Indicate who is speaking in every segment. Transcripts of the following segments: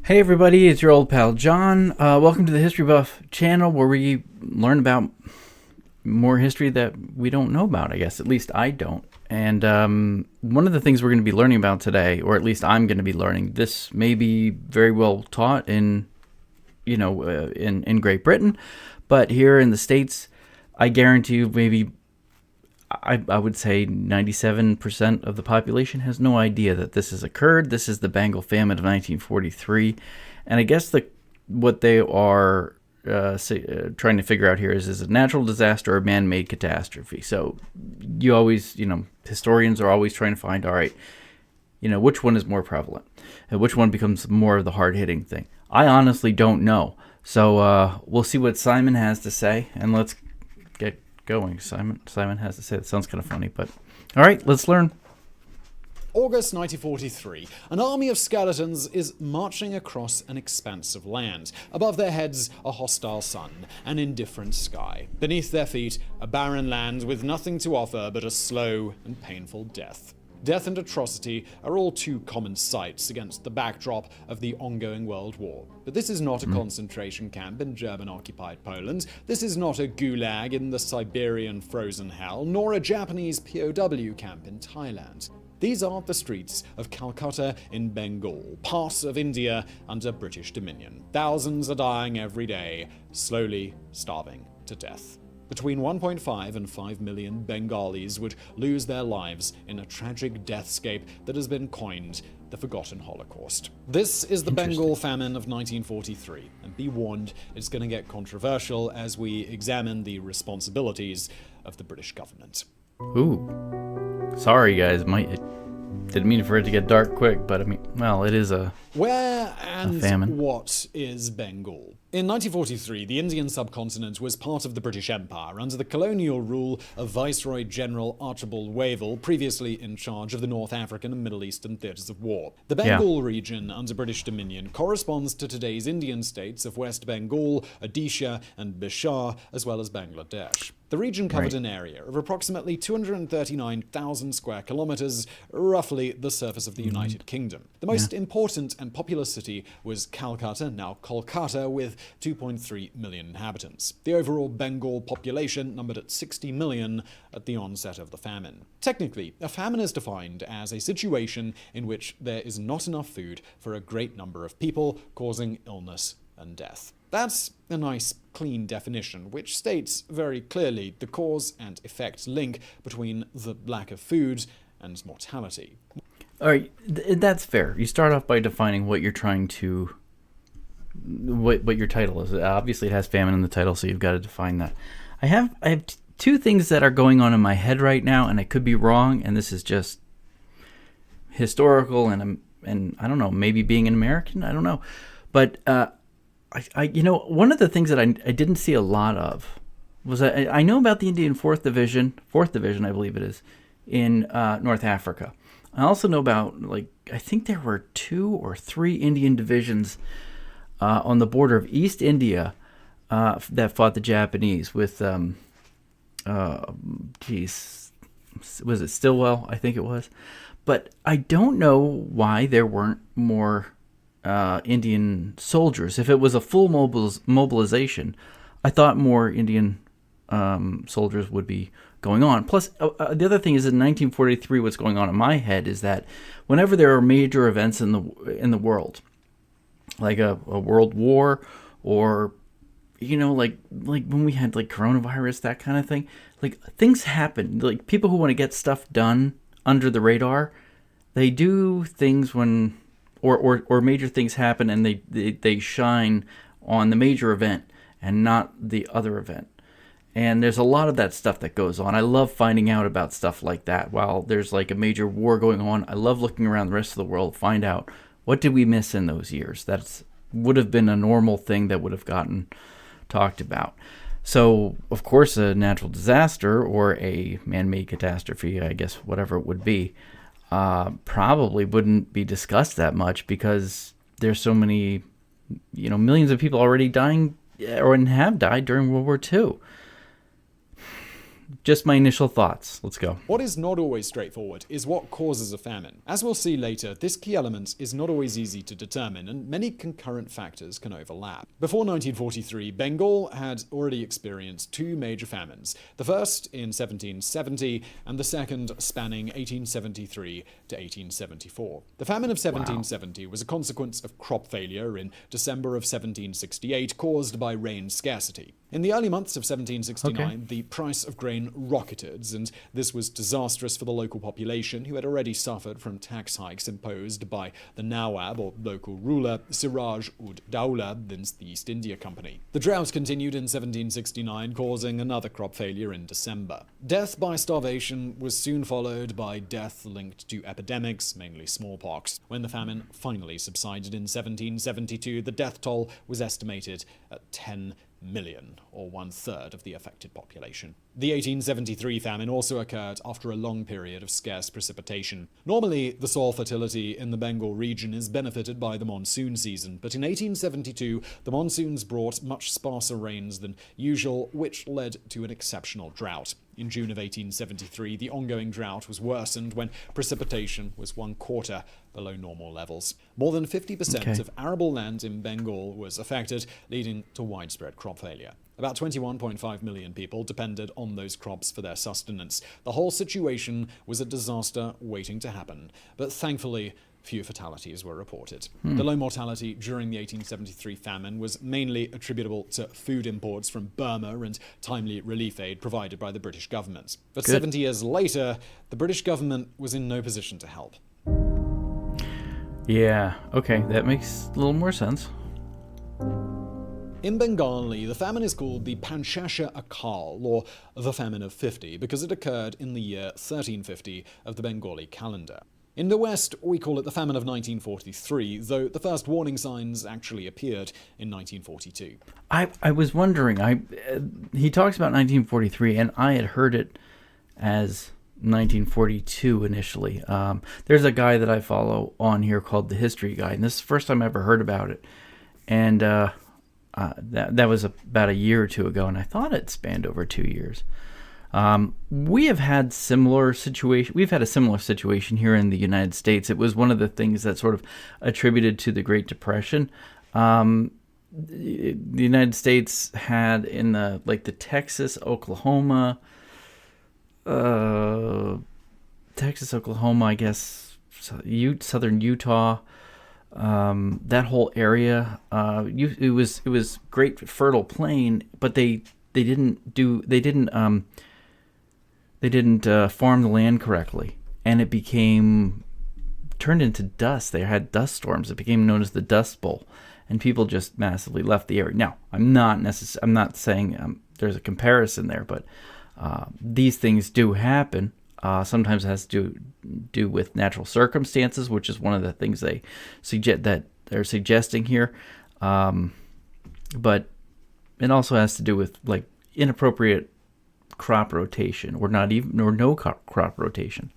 Speaker 1: Hey everybody, it's your old pal John. Welcome to the History Buff channel where we learn about more history that we don't know about, I guess. At least I don't. And one of the things we're going to be learning about today, or at least I'm going to be learning, this may be very well taught in, in Great Britain, but here in the States, I guarantee you maybe I would say 97% of the population has no idea that this has occurred. This is the Bengal famine of 1943. And I guess what they are trying to figure out here is a natural disaster or a man-made catastrophe. So you always, historians are always trying to find, all right, which one is more prevalent? And which one becomes more of the hard-hitting thing? I honestly don't know. So we'll see what Simon has to say, and let's get going. Simon has to say. That sounds kind of funny, but all right, let's learn.
Speaker 2: August 1943. An army of skeletons is marching across an expanse of land. Above their heads, a hostile sun, an indifferent sky. Beneath their feet, a barren land with nothing to offer but a slow and painful death. Death and atrocity are all too common sights against the backdrop of the ongoing World War. But this is not a concentration camp in German-occupied Poland. This is not a gulag in the Siberian frozen hell, nor a Japanese POW camp in Thailand. These are the streets of Calcutta in Bengal, part of India under British dominion. Thousands are dying every day, slowly starving to death. Between 1.5 and 5 million Bengalis would lose their lives in a tragic deathscape that has been coined the Forgotten Holocaust. This is the Bengal famine of 1943, and be warned, it's going to get controversial as we examine the responsibilities of the British government.
Speaker 1: Ooh. Sorry, guys. Didn't mean for it to get dark quick, but it is a
Speaker 2: Where and
Speaker 1: famine.
Speaker 2: What is Bengal? In 1943, the Indian subcontinent was part of the British Empire under the colonial rule of Viceroy General Archibald Wavell, previously in charge of the North African and Middle Eastern theatres of war. The Bengal region under British dominion corresponds to today's Indian states of West Bengal, Odisha, and Bihar, as well as Bangladesh. The region covered an area of approximately 239,000 square kilometers, roughly the surface of the United Kingdom. The most important and populous city was Calcutta, now Kolkata, with 2.3 million inhabitants. The overall Bengal population numbered at 60 million at the onset of the famine. Technically, a famine is defined as a situation in which there is not enough food for a great number of people, causing illness and death. That's a nice, clean definition, which states very clearly the cause and effect link between the lack of food and mortality.
Speaker 1: All right, that's fair. You start off by defining what you're trying to, what your title is. Obviously, it has famine in the title, so you've got to define that. I have two things that are going on in my head right now, and I could be wrong, and this is just historical, and I don't know, maybe being an American, I don't know, but one of the things that I didn't see a lot of was I know about the Indian 4th Division, I believe it is, in North Africa. I also know about, I think there were 2 or 3 Indian divisions on the border of East India that fought the Japanese with, was it Stilwell? I think it was. But I don't know why there weren't more Indian soldiers. If it was a full mobilization, I thought more Indian soldiers would be going on. Plus, the other thing is in 1943, what's going on in my head is that whenever there are major events in the world, like a world war, or like when we had coronavirus, that kind of thing, things happen. People who want to get stuff done under the radar, they do things when or major things happen, and they shine on the major event and not the other event. And there's a lot of that stuff that goes on. I love finding out about stuff like that. While there's a major war going on, I love looking around the rest of the world, find out what did we miss in those years. That would have been a normal thing that would have gotten talked about. So, of course, a natural disaster or a man-made catastrophe, I guess, whatever it would be, probably wouldn't be discussed that much because there's so many, millions of people already dying or have died during World War II. just my initial thoughts. Let's go.
Speaker 2: What is not always straightforward is what causes a famine. As we'll see later, this key element is not always easy to determine, and many concurrent factors can overlap. Before 1943, Bengal had already experienced two major famines, the first in 1770 and the second spanning 1873 to 1874. The famine of 1770 was a consequence of crop failure in December of 1768 caused by rain scarcity. In the early months of 1769, the price of grain rocketed, and this was disastrous for the local population, who had already suffered from tax hikes imposed by the Nawab, or local ruler, Siraj-ud-Dowlah, the East India Company. The drought continued in 1769, causing another crop failure in December. Death by starvation was soon followed by death linked to epidemics, mainly smallpox. When the famine finally subsided in 1772, the death toll was estimated at 10 million, or 1/3 of the affected population. The 1873 famine also occurred after a long period of scarce precipitation. Normally, the soil fertility in the Bengal region is benefited by the monsoon season, but in 1872, the monsoons brought much sparser rains than usual, which led to an exceptional drought. In June of 1873, the ongoing drought was worsened when precipitation was 1/4 below normal levels. More than 50% of arable land in Bengal was affected, leading to widespread crop failure. About 21.5 million people depended on those crops for their sustenance. The whole situation was a disaster waiting to happen, but thankfully, few fatalities were reported. The low mortality during the 1873 famine was mainly attributable to food imports from Burma and timely relief aid provided by the British government. But 70 years later, the British government was in no position to help.
Speaker 1: Yeah, okay, that makes a little more sense.
Speaker 2: In Bengali, the famine is called the Panchasha Akal, or the Famine of 50, because it occurred in the year 1350 of the Bengali calendar. In the West, we call it the Famine of 1943, though the first warning signs actually appeared in 1942.
Speaker 1: I was wondering, he talks about 1943, and I had heard it as 1942 initially. There's a guy that I follow on here called The History Guy, and this is the first time I ever heard about it. And that was about a year or two ago, and I thought it spanned over 2 years. We have had similar situation. We've had a similar situation here in the United States. It was one of the things that sort of attributed to the Great Depression. The United States had in the Texas, Oklahoma, I guess, southern Utah. That whole area, it was great fertile plain, but they didn't farm the land correctly, and it turned into dust. They had dust storms. It became known as the Dust Bowl, and people just massively left the area. Now, I'm not saying there's a comparison there, but these things do happen. Sometimes it has to do with natural circumstances, which is one of the things they suggest that they're suggesting here. But it also has to do with inappropriate crop rotation, or no crop rotation.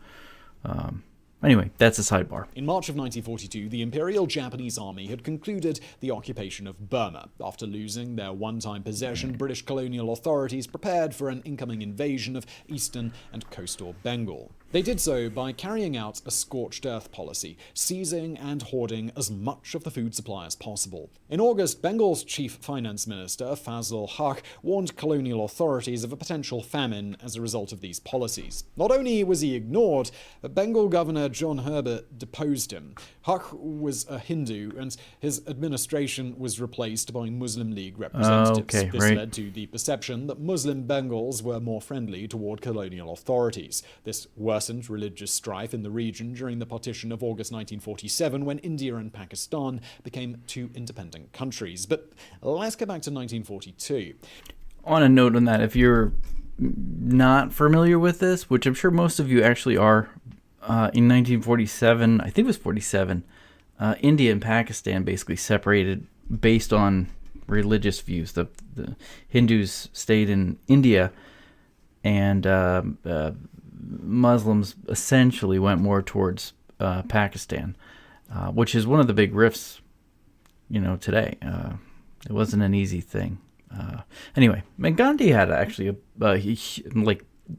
Speaker 1: Anyway, that's a sidebar.
Speaker 2: In March of 1942, the Imperial Japanese Army had concluded the occupation of Burma. After losing their one-time possession, British colonial authorities prepared for an incoming invasion of eastern and coastal Bengal. They did so by carrying out a scorched earth policy, seizing and hoarding as much of the food supply as possible. In August, Bengal's chief finance minister, Fazl Haq, warned colonial authorities of a potential famine as a result of these policies. Not only was he ignored, but Bengal Governor John Herbert deposed him. Haq was a Hindu, and his administration was replaced by Muslim League representatives. This led to the perception that Muslim Bengals were more friendly toward colonial authorities. This worsened religious strife in the region during the partition of August 1947, when India and Pakistan became two independent countries. But let's get back to 1942.
Speaker 1: On a note on that, if you're not familiar with this, which I'm sure most of you actually are, in 1947, I think it was 47, India and Pakistan basically separated based on religious views. The Hindus stayed in India, and Muslims essentially went more towards Pakistan, which is one of the big rifts, today. It wasn't an easy thing. Anyway, Gandhi had actually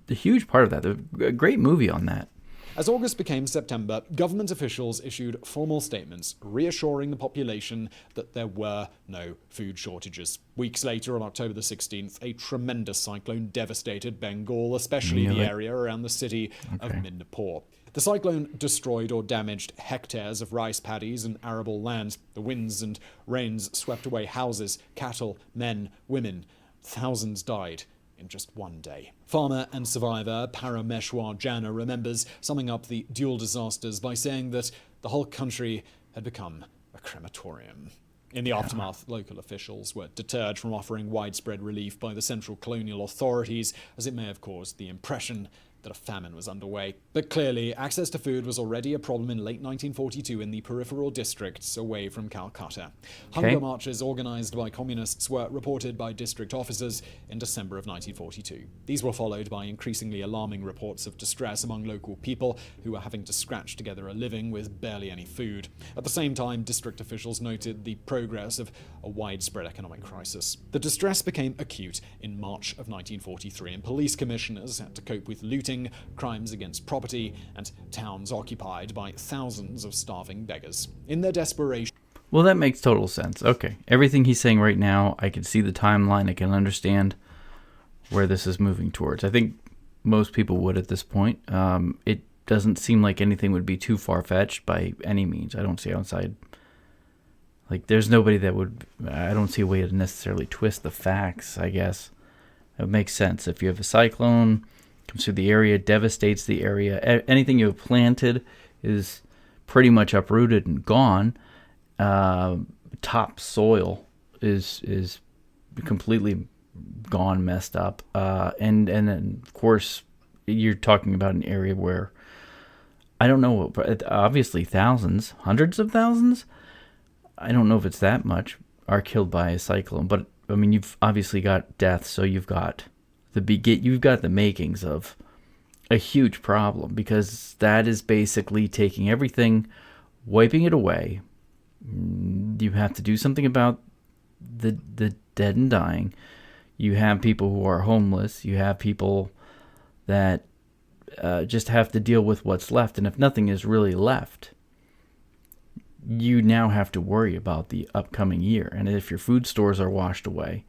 Speaker 1: a huge part of that. A great movie on that.
Speaker 2: As August became September, government officials issued formal statements reassuring the population that there were no food shortages. Weeks later, on October the 16th, a tremendous cyclone devastated Bengal, especially the area around the city of Midnapore. The cyclone destroyed or damaged hectares of rice paddies and arable land. The winds and rains swept away houses, cattle, men, women. Thousands died in just one day. Farmer and survivor Parameshwar Jana remembers summing up the dual disasters by saying that the whole country had become a crematorium. In the aftermath, local officials were deterred from offering widespread relief by the central colonial authorities, as it may have caused the impression that a famine was underway. But clearly, access to food was already a problem in late 1942 in the peripheral districts away from Calcutta. Hunger marches organized by communists were reported by district officers in December of 1942. These were followed by increasingly alarming reports of distress among local people who were having to scratch together a living with barely any food. At the same time, district officials noted the progress of a widespread economic crisis. The distress became acute in March of 1943, and police commissioners had to cope with looting, crimes against property, and towns occupied by thousands of starving beggars. In their desperation...
Speaker 1: Well, that makes total sense. Okay. Everything he's saying right now, I can see the timeline. I can understand where this is moving towards. I think most people would at this point. It doesn't seem like anything would be too far-fetched by any means. I don't see outside... Like, there's nobody that would... I don't see a way to necessarily twist the facts, I guess. It makes sense. If you have a cyclone... comes through the area, devastates the area. Anything you have planted is pretty much uprooted and gone. Top soil is completely gone, messed up. And then, of course, you're talking about an area where, I don't know, obviously thousands, hundreds of thousands? I don't know if it's that much, are killed by a cyclone. But, I mean, you've obviously got death, so you've got... you've got the makings of a huge problem, because that is basically taking everything, wiping it away. You have to do something about the dead and dying. You have people who are homeless. You have people that just have to deal with what's left. And if nothing is really left, you now have to worry about the upcoming year. And if your food stores are washed away,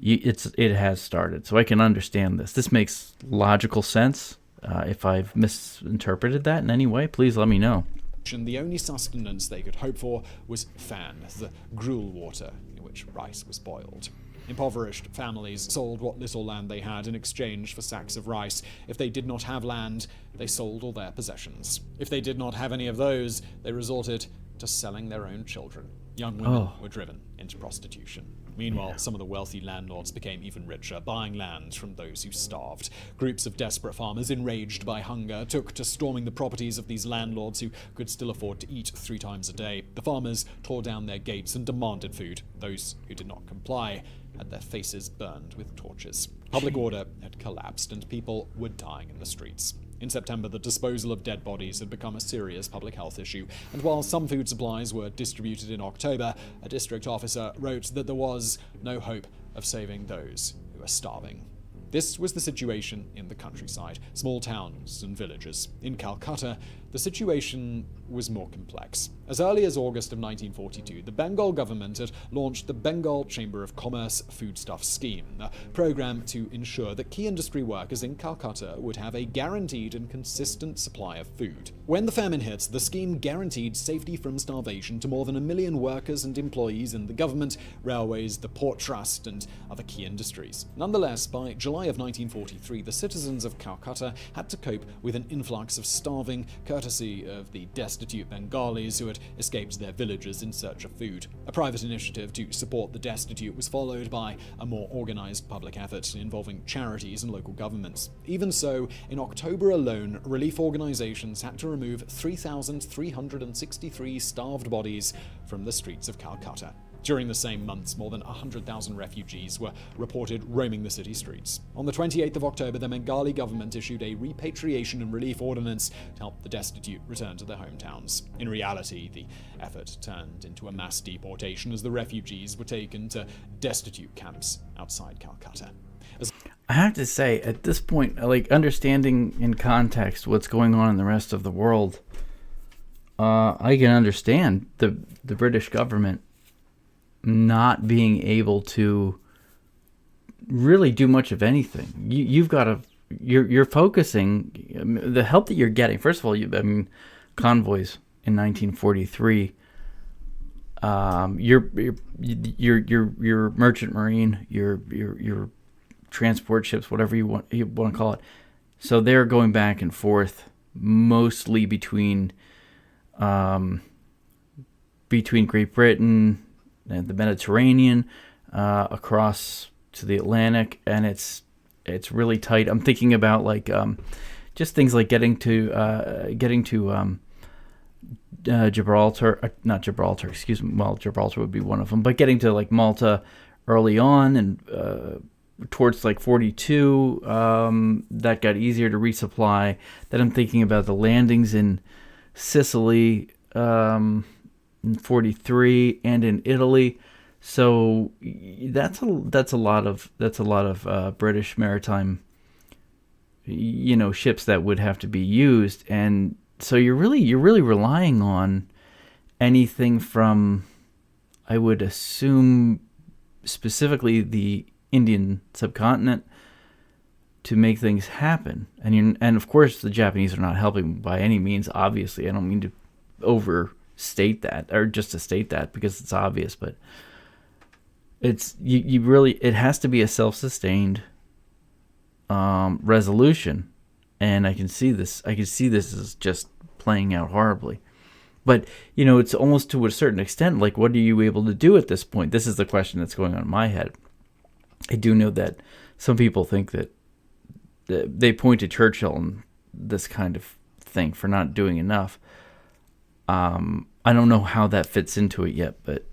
Speaker 1: it has started. So I can understand this. This makes logical sense. If I've misinterpreted that in any way, please let me know.
Speaker 2: The only sustenance they could hope for was fan, the gruel water in which rice was boiled. Impoverished families sold what little land they had in exchange for sacks of rice. If they did not have land, they sold all their possessions. If they did not have any of those, they resorted to selling their own children. Young women were driven into prostitution. Meanwhile, some of the wealthy landlords became even richer, buying land from those who starved. Groups of desperate farmers, enraged by hunger, took to storming the properties of these landlords who could still afford to eat 3 times a day. The farmers tore down their gates and demanded food. Those who did not comply had their faces burned with torches. Public order had collapsed, and people were dying in the streets. In September, the disposal of dead bodies had become a serious public health issue, and while some food supplies were distributed in October, a district officer wrote that there was no hope of saving those who were starving. This was the situation in the countryside, small towns and villages. In Calcutta, the situation was more complex. As early as August of 1942, the Bengal government had launched the Bengal Chamber of Commerce Foodstuff Scheme, a program to ensure that key industry workers in Calcutta would have a guaranteed and consistent supply of food. When the famine hit, the scheme guaranteed safety from starvation to more than 1 million workers and employees in the government, railways, the port trust, and other key industries. Nonetheless, by July of 1943, the citizens of Calcutta had to cope with an influx of starving, courtesy of the destitute Bengalis who had escaped their villages in search of food. A private initiative to support the destitute was followed by a more organized public effort involving charities and local governments. Even so, in October alone, relief organizations had to remove 3,363 starved bodies from the streets of Calcutta. During the same months, more than 100,000 refugees were reported roaming the city streets. On the 28th of October, the Bengali government issued a repatriation and relief ordinance to help the destitute return to their hometowns. In reality, the effort turned into a mass deportation as the refugees were taken to destitute camps outside Calcutta.
Speaker 1: I have to say, at this point, like understanding in context what's going on in the rest of the world, I can understand the British government not being able to really do much of anything. You've got to, you're focusing the help that you're getting. First of all, convoys in 1943. Your merchant marine, your transport ships, whatever you want to call it. So they're going back and forth mostly between Great Britain and the Mediterranean, across to the Atlantic, and it's really tight. I'm thinking about like just things like getting to Gibraltar, not Gibraltar, excuse me. Well, Gibraltar would be one of them, but getting to like Malta early on and towards like 42, that got easier to resupply. Then I'm thinking about the landings in Sicily in 43 and in Italy. So that's a lot of British maritime, ships that would have to be used, and so you're really relying on anything from, I would assume, specifically the Indian subcontinent to make things happen. And of course the Japanese are not helping by any means, obviously. I don't mean to overstate that, or just to state that because it's obvious, but it's you really, it has to be a self-sustained resolution. And I can see this as just playing out horribly. But, it's almost to a certain extent, like, what are you able to do at this point? This is the question that's going on in my head. I do know that some people think that they point to Churchill and this kind of thing for not doing enough. I don't know how that fits into it yet, but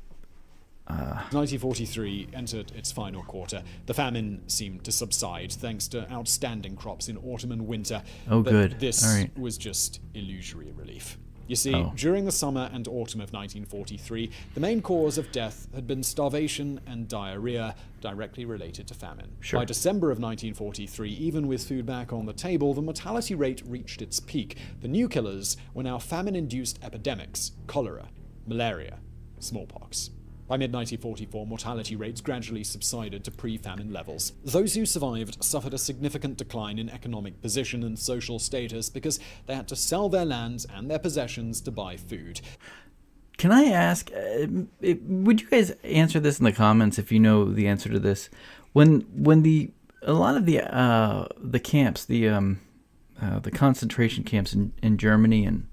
Speaker 2: 1943 entered its final quarter. The famine seemed to subside thanks to outstanding crops in autumn and winter.
Speaker 1: Oh,
Speaker 2: but
Speaker 1: good.
Speaker 2: This
Speaker 1: All right.
Speaker 2: was just illusory relief. You see, during the summer and autumn of 1943, the main cause of death had been starvation and diarrhea, directly related to famine.
Speaker 1: Sure.
Speaker 2: By December of 1943, even with food back on the table, the mortality rate reached its peak. The new killers were now famine-induced epidemics: cholera, malaria, smallpox. By mid-1944, mortality rates gradually subsided to pre-famine levels. Those who survived suffered a significant decline in economic position and social status because they had to sell their lands and their possessions to buy food.
Speaker 1: Can I ask, would you guys answer this in the comments if you know the answer to this? When a lot of the camps, the concentration camps in Germany and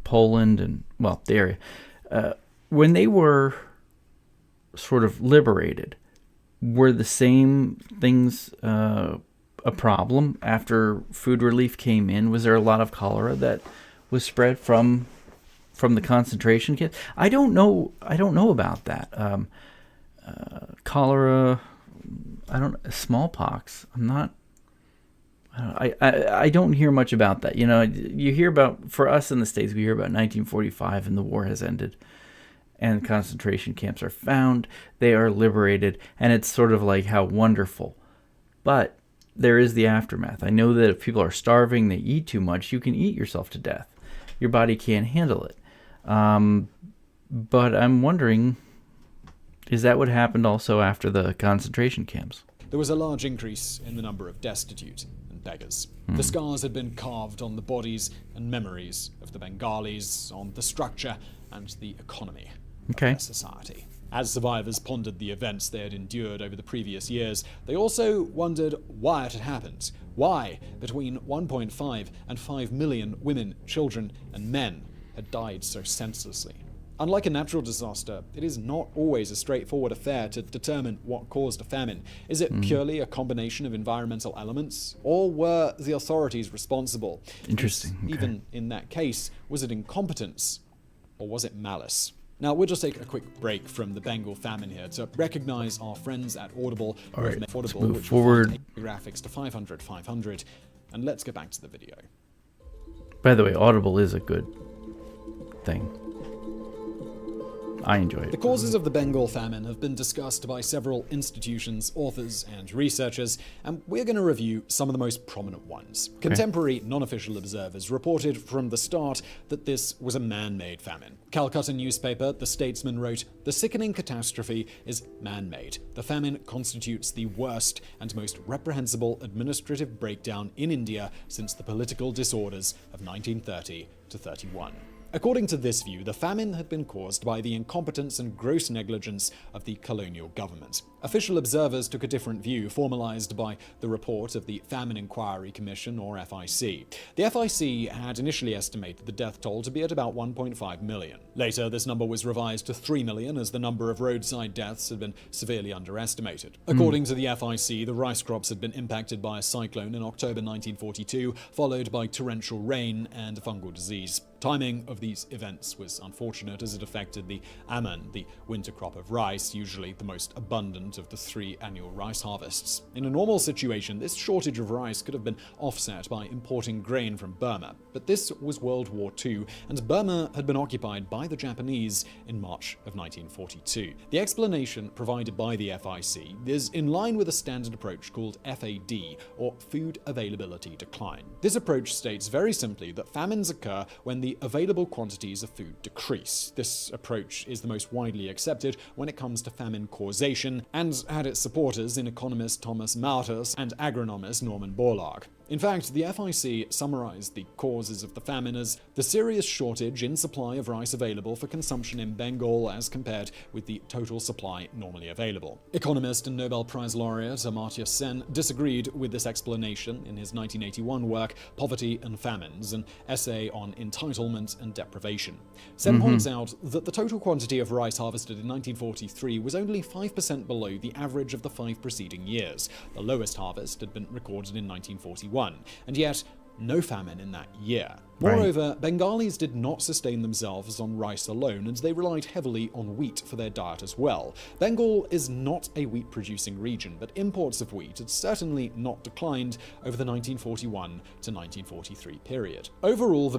Speaker 1: Poland and, well, the area, when they were sort of liberated, were the same things a problem after food relief came in? Was there a lot of cholera that was spread from the concentration camps? I don't know about that. Cholera, smallpox. I don't hear much about that. You hear about, for us in the States, we hear about 1945 and the war has ended. And concentration camps are found, they are liberated, and it's sort of like how wonderful. But there is the aftermath. I know that if people are starving, they eat too much, you can eat yourself to death. Your body can't handle it. But I'm wondering, is that what happened also after the concentration camps?
Speaker 2: There was a large increase in the number of destitute and beggars. The scars had been carved on the bodies and memories of the Bengalis, on the structure and the economy of their society. As survivors pondered the events they had endured over the previous years, they also wondered why it had happened. Why, between 1.5 and 5 million women, children, and men had died so senselessly. Unlike a natural disaster, it is not always a straightforward affair to determine what caused a famine. Is it purely a combination of environmental elements, or were the authorities responsible?
Speaker 1: Interesting.
Speaker 2: And even in that case, was it incompetence, or was it malice? Now, we'll just take a quick break from the Bengal famine here to recognize our friends at Audible,
Speaker 1: All right,
Speaker 2: Audible,
Speaker 1: let's move
Speaker 2: which
Speaker 1: forward.
Speaker 2: Graphics to 500, and let's get back to the video.
Speaker 1: By the way, Audible is a good thing. I enjoy it.
Speaker 2: The causes of the Bengal famine have been discussed by several institutions, authors, and researchers, and we're going to review some of the most prominent ones. Contemporary non-official observers reported from the start that this was a man-made famine. Calcutta newspaper The Statesman wrote, "The sickening catastrophe is man-made. The famine constitutes the worst and most reprehensible administrative breakdown in India since the political disorders of 1930 to 31." According to this view, the famine had been caused by the incompetence and gross negligence of the colonial government. Official observers took a different view, formalized by the report of the Famine Inquiry Commission, or FIC. The FIC had initially estimated the death toll to be at about 1.5 million. Later, this number was revised to 3 million as the number of roadside deaths had been severely underestimated. According to the FIC, the rice crops had been impacted by a cyclone in October 1942, followed by torrential rain and fungal disease. Timing of these events was unfortunate as it affected the aman, the winter crop of rice, usually the most abundant of the 3 annual rice harvests. In a normal situation, this shortage of rice could have been offset by importing grain from Burma, but this was World War II, and Burma had been occupied by the Japanese in March of 1942. The explanation provided by the FIC is in line with a standard approach called FAD, or Food Availability Decline. This approach states very simply that famines occur when the available quantities of food decrease. This approach is the most widely accepted when it comes to famine causation, and had its supporters in economist Thomas Malthus and agronomist Norman Borlaug. In fact, the FIC summarized the causes of the famine as the serious shortage in supply of rice available for consumption in Bengal as compared with the total supply normally available. Economist and Nobel Prize laureate Amartya Sen disagreed with this explanation in his 1981 work Poverty and Famines, an essay on entitlement and deprivation. Sen points out that the total quantity of rice harvested in 1943 was only 5% below the average of the 5 preceding years. The lowest harvest had been recorded in 1941. And yet, no famine in that year. Moreover, Bengalis did not sustain themselves on rice alone, and they relied heavily on wheat for their diet as well. Bengal is not a wheat-producing region, but imports of wheat had certainly not declined over the 1941 to 1943 period. Overall,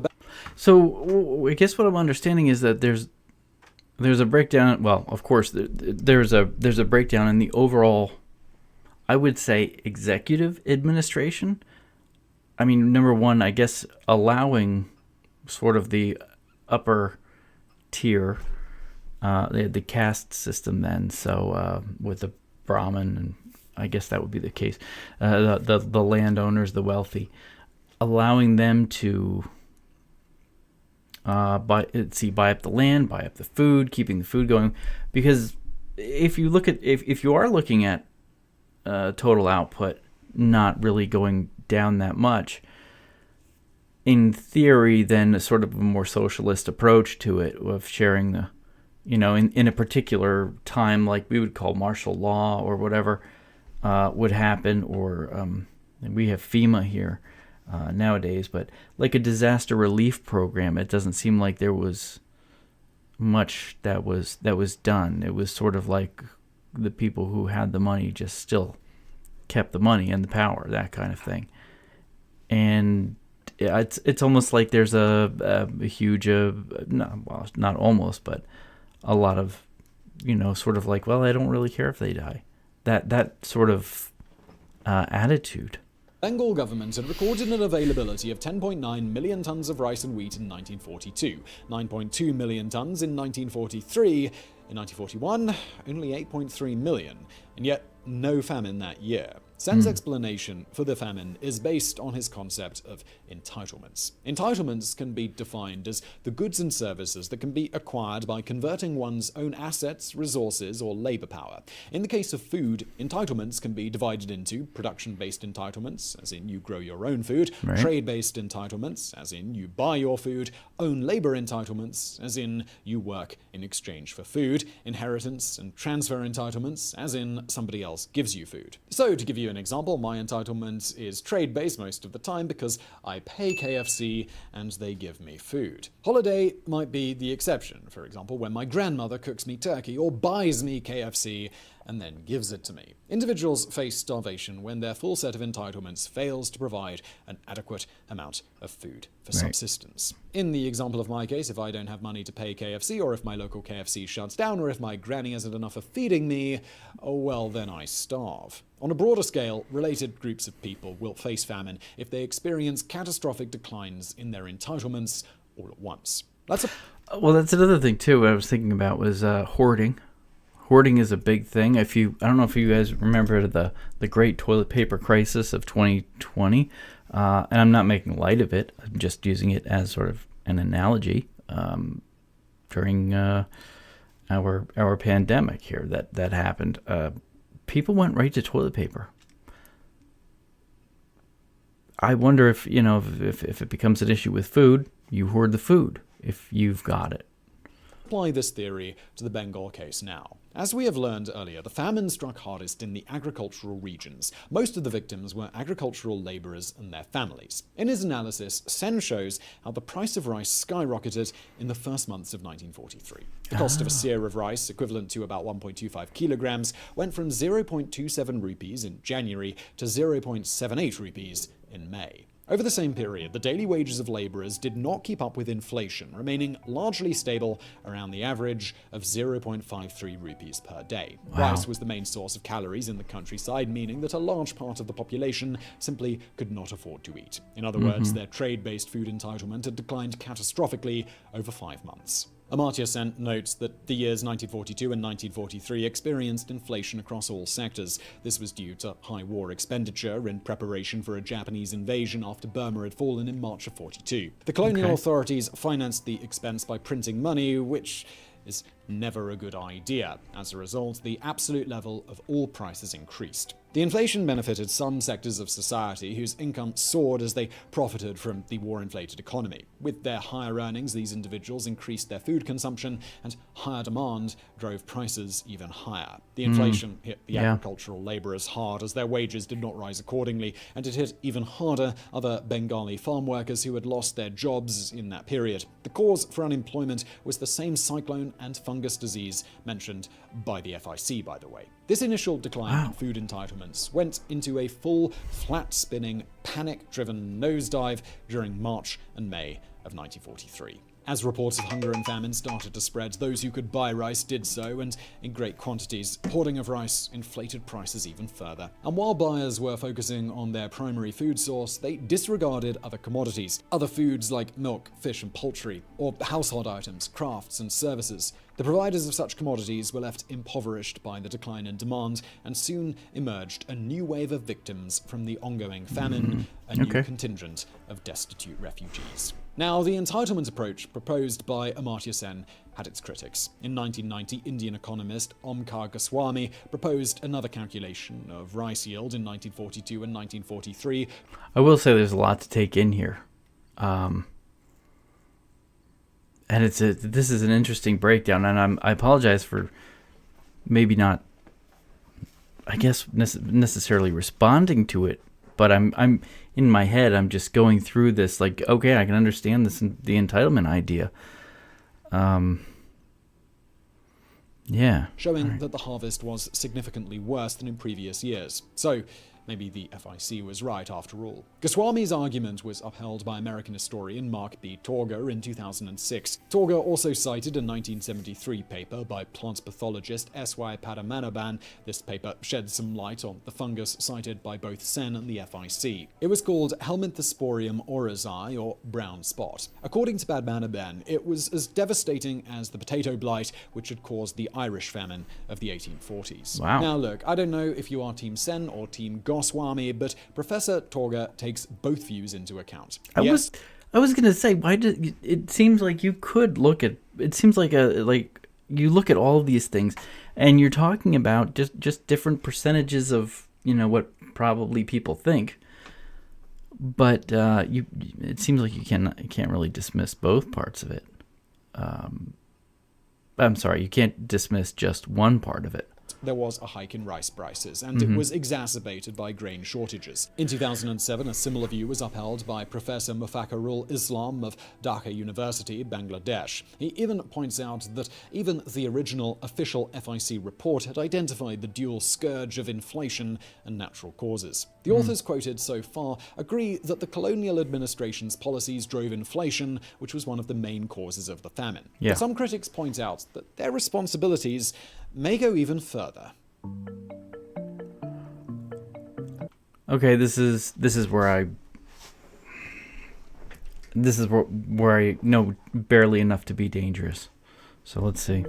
Speaker 1: So I guess what I'm understanding is that there's a breakdown. Well, of course, there's a breakdown in the overall, I would say, executive administration. I mean, number one, I guess allowing sort of the upper tier, they had the caste system then, so with the Brahmin, and I guess that would be the case, the landowners, the wealthy, allowing them to buy up the land, buy up the food, keeping the food going, because if you look at if you are looking at total output not really going down that much, in theory, then a sort of a more socialist approach to it of sharing the, in a particular time, like we would call martial law or whatever would happen, or we have FEMA here nowadays, but like a disaster relief program, it doesn't seem like there was much that was done. It was sort of like the people who had the money just still kept the money and the power, that kind of thing. And it's almost like there's a huge, not almost, but a lot of, sort of like, well, I don't really care if they die. That sort of attitude.
Speaker 2: Bengal government had recorded an availability of 10.9 million tons of rice and wheat in 1942, 9.2 million tons in 1943, in 1941, only 8.3 million, and yet no famine that year. Sen's explanation for the famine is based on his concept of entitlements. Entitlements can be defined as the goods and services that can be acquired by converting one's own assets, resources, or labor power. In the case of food, entitlements can be divided into production-based entitlements, as in you grow your own food,
Speaker 1: right.
Speaker 2: Trade-based entitlements, as in you buy your food, own labor entitlements, as in you work in exchange for food, inheritance and transfer entitlements, as in somebody else gives you food. So, to give you an example, my entitlement is trade-based most of the time because I pay KFC and they give me food. Holiday might be the exception, for example, when my grandmother cooks me turkey or buys me KFC and then gives it to me. Individuals face starvation when their full set of entitlements fails to provide an adequate amount of food for subsistence. In the example of my case, if I don't have money to pay KFC, or if my local KFC shuts down, or if my granny hasn't enough of feeding me, oh well, then I starve. On a broader scale, related groups of people will face famine if they experience catastrophic declines in their entitlements all at once.
Speaker 1: Well, that's another thing too. I was thinking about was hoarding. Hoarding is a big thing. I don't know if you guys remember the great toilet paper crisis of 2020, and I'm not making light of it. I'm just using it as sort of an analogy during our pandemic here that happened. People went right to toilet paper. I wonder if if it becomes an issue with food, you hoard the food if you've got it.
Speaker 2: Apply this theory to the Bengal case now. As we have learned earlier, the famine struck hardest in the agricultural regions. Most of the victims were agricultural laborers and their families. In his analysis, Sen shows how the price of rice skyrocketed in the first months of 1943. The cost of a seer of rice, equivalent to about 1.25 kilograms, went from 0.27 rupees in January to 0.78 rupees in May. Over the same period, the daily wages of laborers did not keep up with inflation, remaining largely stable around the average of 0.53 rupees per day.
Speaker 1: Wow.
Speaker 2: Rice was the main source of calories in the countryside, meaning that a large part of the population simply could not afford to eat. In other words, their trade-based food entitlement had declined catastrophically over 5 months. Amartya Sen notes that the years 1942 and 1943 experienced inflation across all sectors. This was due to high war expenditure in preparation for a Japanese invasion after Burma had fallen in March of 42. The colonial authorities financed the expense by printing money, which is never a good idea. As a result, the absolute level of all prices increased. The inflation benefited some sectors of society whose income soared as they profited from the war-inflated economy. With their higher earnings, these individuals increased their food consumption, and higher demand drove prices even higher. The inflation hit the agricultural laborers hard as their wages did not rise accordingly, and it hit even harder other Bengali farm workers who had lost their jobs in that period. The cause for unemployment was the same cyclone and fungus disease mentioned by the FIC, by the way. This initial decline in food entitlements went into a full, flat-spinning, panic-driven nosedive during March and May of 1943. As reports of hunger and famine started to spread, those who could buy rice did so, and in great quantities. Hoarding of rice inflated prices even further. And while buyers were focusing on their primary food source, they disregarded other commodities, other foods like milk, fish, and poultry, or household items, crafts, and services. The providers of such commodities were left impoverished by the decline in demand, and soon emerged a new wave of victims from the ongoing famine, a new contingent of destitute refugees. Now, the entitlement approach proposed by Amartya Sen had its critics. In 1990, Indian economist Omkar Goswami proposed another calculation of rice yield in 1942 and 1943.
Speaker 1: I will say there's a lot to take in here. And this is an interesting breakdown, and I apologize for maybe not, I guess, necessarily responding to it, but I'm in my head, I'm just going through this like, okay, I can understand this, the entitlement idea.
Speaker 2: Showing that the harvest was significantly worse than in previous years. So maybe the FIC was right after all. Goswami's argument was upheld by American historian Mark B. Torger in 2006. Torger also cited a 1973 paper by plant pathologist S.Y. Padmanabhan. This paper shed some light on the fungus cited by both Sen and the FIC. It was called Helminthosporium oryzae, or brown spot. According to Padmanabhan, it was as devastating as the potato blight, which had caused the Irish famine of the 1840s.
Speaker 1: Wow.
Speaker 2: Now look, I don't know if you are Team Sen or Team Goswami, but Professor Torger takes both views into account.
Speaker 1: I was going to say, it seems like you could look at, it seems like you look at all of these things and you're talking about just different percentages of, what probably people think. But it seems like you can't really dismiss both parts of it. I'm sorry, you can't dismiss just one part of it.
Speaker 2: there was a hike in rice prices, and it was exacerbated by grain shortages. In 2007, a similar view was upheld by Professor Mufakarul Islam of Dhaka University, Bangladesh. He even points out that even the original official FIC report had identified the dual scourge of inflation and natural causes. The authors quoted so far agree that the colonial administration's policies drove inflation, which was one of the main causes of the famine.
Speaker 1: Yeah.
Speaker 2: But some critics point out that their responsibilities may go even further.
Speaker 1: Okay, this is where I know barely enough to be dangerous. So let's see.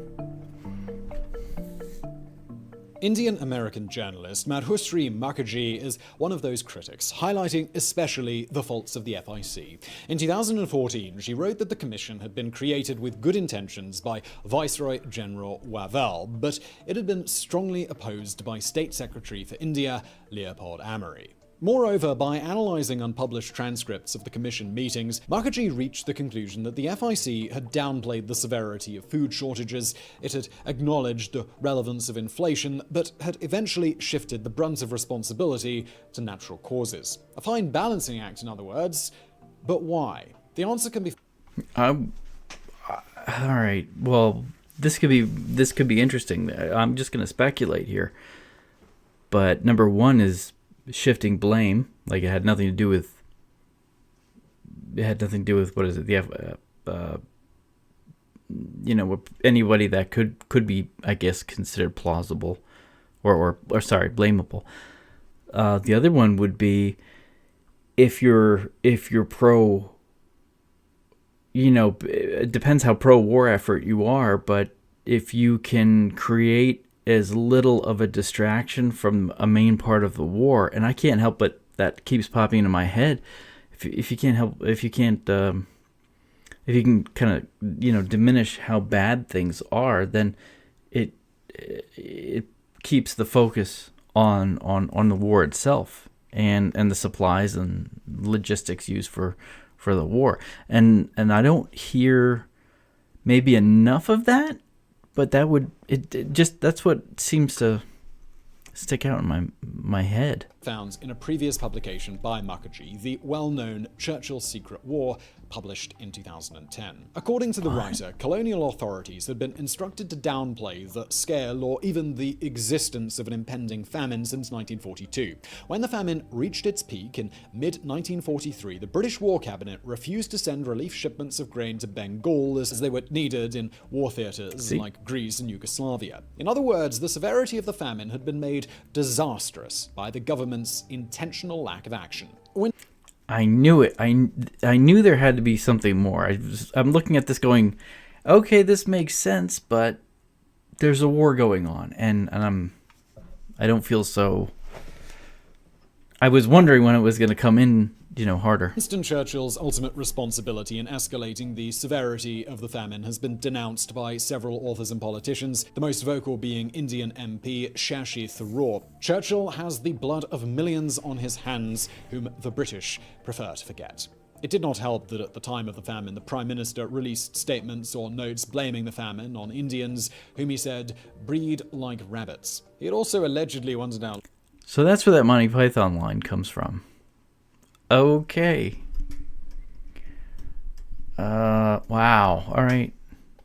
Speaker 2: Indian-American journalist Madhusri Mukherjee is one of those critics, highlighting especially the faults of the FIC. In 2014, she wrote that the commission had been created with good intentions by Viceroy General Wavell, but it had been strongly opposed by State Secretary for India, Leopold Amory. Moreover, by analysing unpublished transcripts of the Commission meetings, Mukherjee reached the conclusion that the FIC had downplayed the severity of food shortages, it had acknowledged the relevance of inflation, but had eventually shifted the brunt of responsibility to natural causes. A fine balancing act, in other words. But why? The answer can be...
Speaker 1: All right. Well, this could be interesting. I'm just going to speculate here. But number one is shifting blame, like it had nothing to do with what is it, anybody that could be, I guess, considered plausible or blamable. The other one would be if you're pro, it depends how pro war effort you are, but if you can create as little of a distraction from a main part of the war, and I can't help but that keeps popping into my head. If you can kind of diminish how bad things are, then it keeps the focus on the war itself and the supplies and logistics used for the war. And I don't hear maybe enough of that. But that's what seems to stick out in my head.
Speaker 2: Found in a previous publication by Mukherjee, the well-known Churchill's Secret War, published in 2010. According to the writer, colonial authorities had been instructed to downplay the scale or even the existence of an impending famine since 1942. When the famine reached its peak in mid-1943, the British War Cabinet refused to send relief shipments of grain to Bengal as they were needed in war theaters like Greece and Yugoslavia. In other words, the severity of the famine had been made disastrous by the government's intentional lack of action.
Speaker 1: I knew it. I knew there had to be something more. I'm looking at this going, okay, this makes sense, but there's a war going on, and I don't feel so. I was wondering when it was going to come in, harder.
Speaker 2: Winston Churchill's ultimate responsibility in escalating the severity of the famine has been denounced by several authors and politicians, the most vocal being Indian MP Shashi Tharoor. Churchill has the blood of millions on his hands, whom the British prefer to forget. It did not help that at the time of the famine, the Prime Minister released statements or notes blaming the famine on Indians, whom he said breed like rabbits. He had also allegedly wanted out.
Speaker 1: So that's where that Monty Python line comes from. Okay. Wow. All right.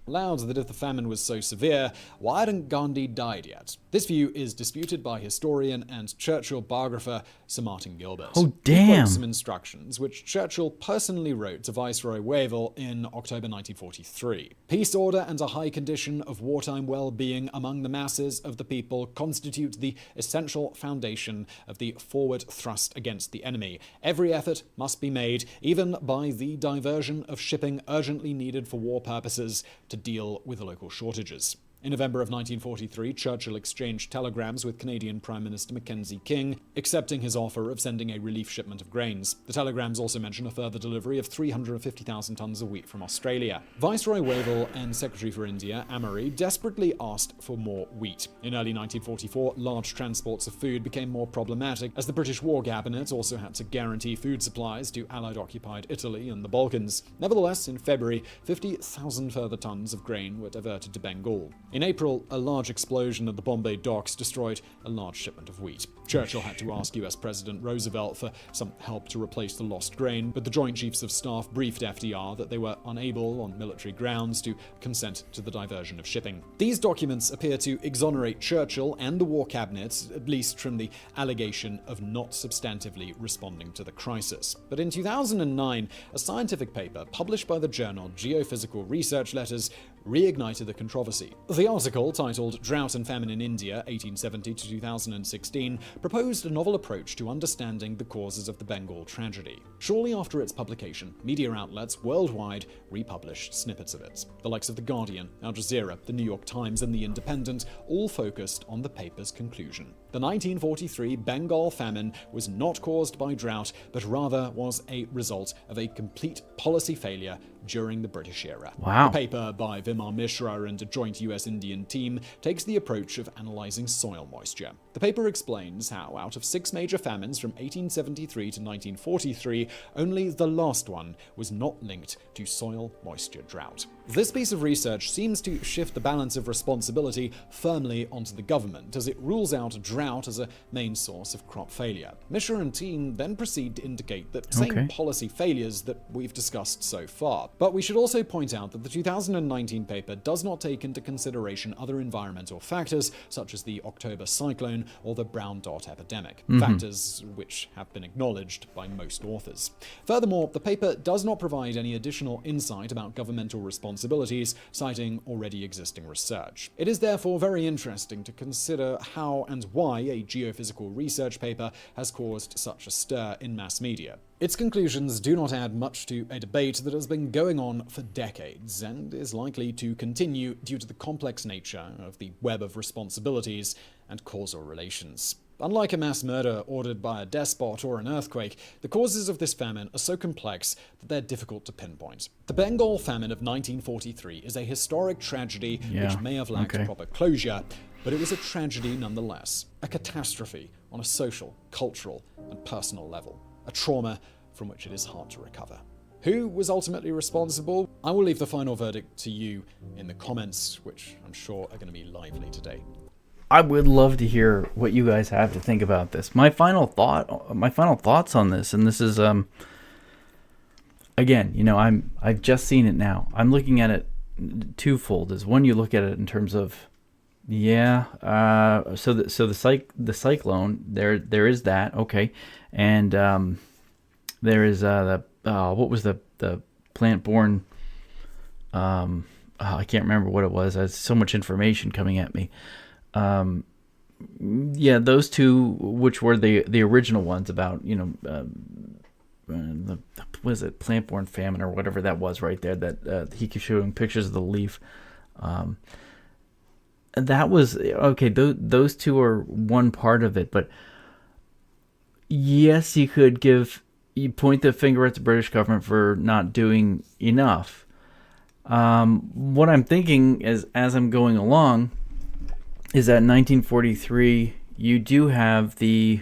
Speaker 2: Loud that if the famine was so severe, why hadn't Gandhi died yet? This view is disputed by historian and Churchill biographer Sir Martin Gilbert.
Speaker 1: Oh, damn.
Speaker 2: He quotes some instructions which Churchill personally wrote to Viceroy Wavell in October 1943. Peace, order, and a high condition of wartime well-being among the masses of the people constitute the essential foundation of the forward thrust against the enemy. Every effort must be made, even by the diversion of shipping urgently needed for war purposes, to deal with the local shortages. In November of 1943, Churchill exchanged telegrams with Canadian Prime Minister Mackenzie King, accepting his offer of sending a relief shipment of grains. The telegrams also mention a further delivery of 350,000 tons of wheat from Australia. Viceroy Wavell and Secretary for India, Amory, desperately asked for more wheat. In early 1944, large transports of food became more problematic, as the British War Cabinet also had to guarantee food supplies to Allied-occupied Italy and the Balkans. Nevertheless, in February, 50,000 further tons of grain were diverted to Bengal. In April, a large explosion at the Bombay docks destroyed a large shipment of wheat. Churchill had to ask US President Roosevelt for some help to replace the lost grain, but the Joint Chiefs of Staff briefed FDR that they were unable, on military grounds, to consent to the diversion of shipping. These documents appear to exonerate Churchill and the War Cabinet, at least from the allegation of not substantively responding to the crisis. But in 2009, a scientific paper published by the journal Geophysical Research Letters reignited the controversy. The article, titled Drought and Famine in India, 1870 to 2016, proposed a novel approach to understanding the causes of the Bengal tragedy. Shortly after its publication, media outlets worldwide republished snippets of it. The likes of The Guardian, Al Jazeera, The New York Times, and The Independent all focused on the paper's conclusion. The 1943 Bengal famine was not caused by drought, but rather was a result of a complete policy failure during the British era.
Speaker 1: Wow.
Speaker 2: The paper by Vimar Mishra and a joint US-Indian team takes the approach of analyzing soil moisture. The paper explains how, out of 6 major famines from 1873 to 1943, only the last one was not linked to soil moisture drought. This piece of research seems to shift the balance of responsibility firmly onto the government, as it rules out drought as a main source of crop failure. Mishra and team then proceed to indicate the same policy failures that we've discussed so far. But we should also point out that the 2019 paper does not take into consideration other environmental factors, such as the October cyclone or the brown dot epidemic, factors which have been acknowledged by most authors. Furthermore, the paper does not provide any additional insight about governmental responsibilities, citing already existing research. It is therefore very interesting to consider how and why a geophysical research paper has caused such a stir in mass media. Its conclusions do not add much to a debate that has been going on for decades and is likely to continue due to the complex nature of the web of responsibilities and causal relations. Unlike a mass murder ordered by a despot or an earthquake, the causes of this famine are so complex that they're difficult to pinpoint. The Bengal famine of 1943 is a historic tragedy which may have lacked proper closure, but it was a tragedy nonetheless. A catastrophe on a social, cultural, and personal level. A trauma from which it is hard to recover. Who was ultimately responsible? I will leave the final verdict to you in the comments, which I'm sure are going to be lively today.
Speaker 1: I would love to hear what you guys have to think about this. My final thoughts on this, and this is again, I've just seen it now. I'm looking at it twofold. Is one, you look at it in terms of so the cyclone, there is that, okay, and there is what was the plant-borne, I can't remember what it was. There's so much information coming at me. Those two, which were the original ones about, was it plant-borne famine or whatever that was right there, that he kept showing pictures of the leaf. That was, okay, those two are one part of it, but yes, you point the finger at the British government for not doing enough. What I'm thinking as I'm going along is that in 1943, you do have the,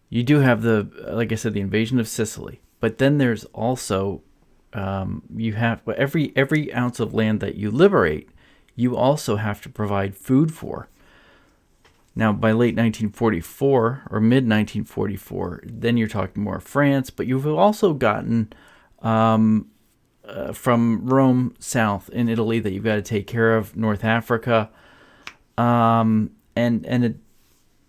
Speaker 1: like I said, the invasion of Sicily, but then there's also, you have every ounce of land that you liberate, you also have to provide food for. Now, by late 1944 or mid-1944, then you're talking more France, but you've also gotten from Rome south in Italy that you've got to take care of, North Africa, and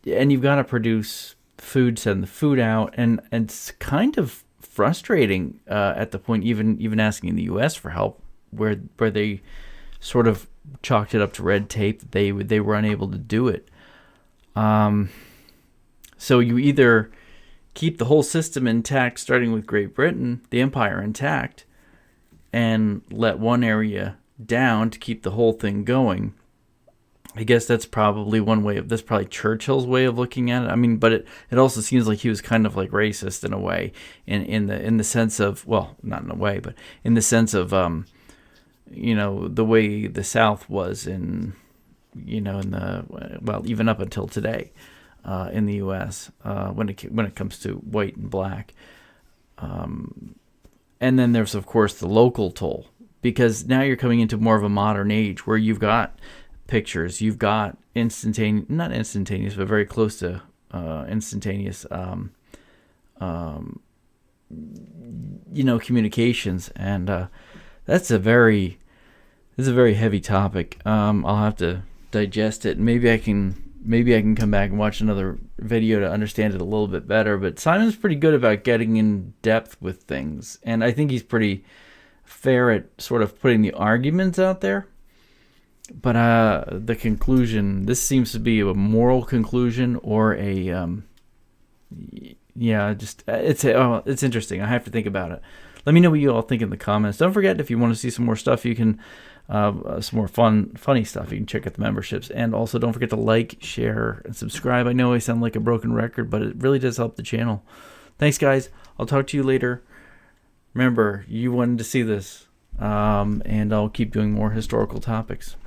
Speaker 1: you've got to produce food, send the food out, and it's kind of frustrating at the point, even asking the U.S. for help, where they sort of chalked it up to red tape. They were unable to do it. So you either keep the whole system intact, starting with Great Britain, the empire intact, and let one area down to keep the whole thing going. I guess that's probably one way that's probably Churchill's way of looking at it. I mean, but it also seems like he was kind of like racist in a way, in the sense of, well, not in a way, but in the sense of, the way the South was in even up until today, in the U.S. When it comes to white and black, and then there's of course the local toll, because now you're coming into more of a modern age where you've got pictures. You've got instantaneous, not instantaneous, but very close to instantaneous, communications, and that's a very heavy topic. I'll have to digest it. Maybe I can come back and watch another video to understand it a little bit better. But Simon's pretty good about getting in depth with things, and I think he's pretty fair at sort of putting the arguments out there. But the conclusion, this seems to be a moral conclusion or a it's interesting. I have to think about it. Let me know what you all think in the comments. Don't forget, if you want to see some more stuff, you can some more funny stuff. You can check out the memberships, and also don't forget to like, share, and subscribe. I know I sound like a broken record, but it really does help the channel. Thanks, guys. I'll talk to you later. Remember, you wanted to see this, and I'll keep doing more historical topics.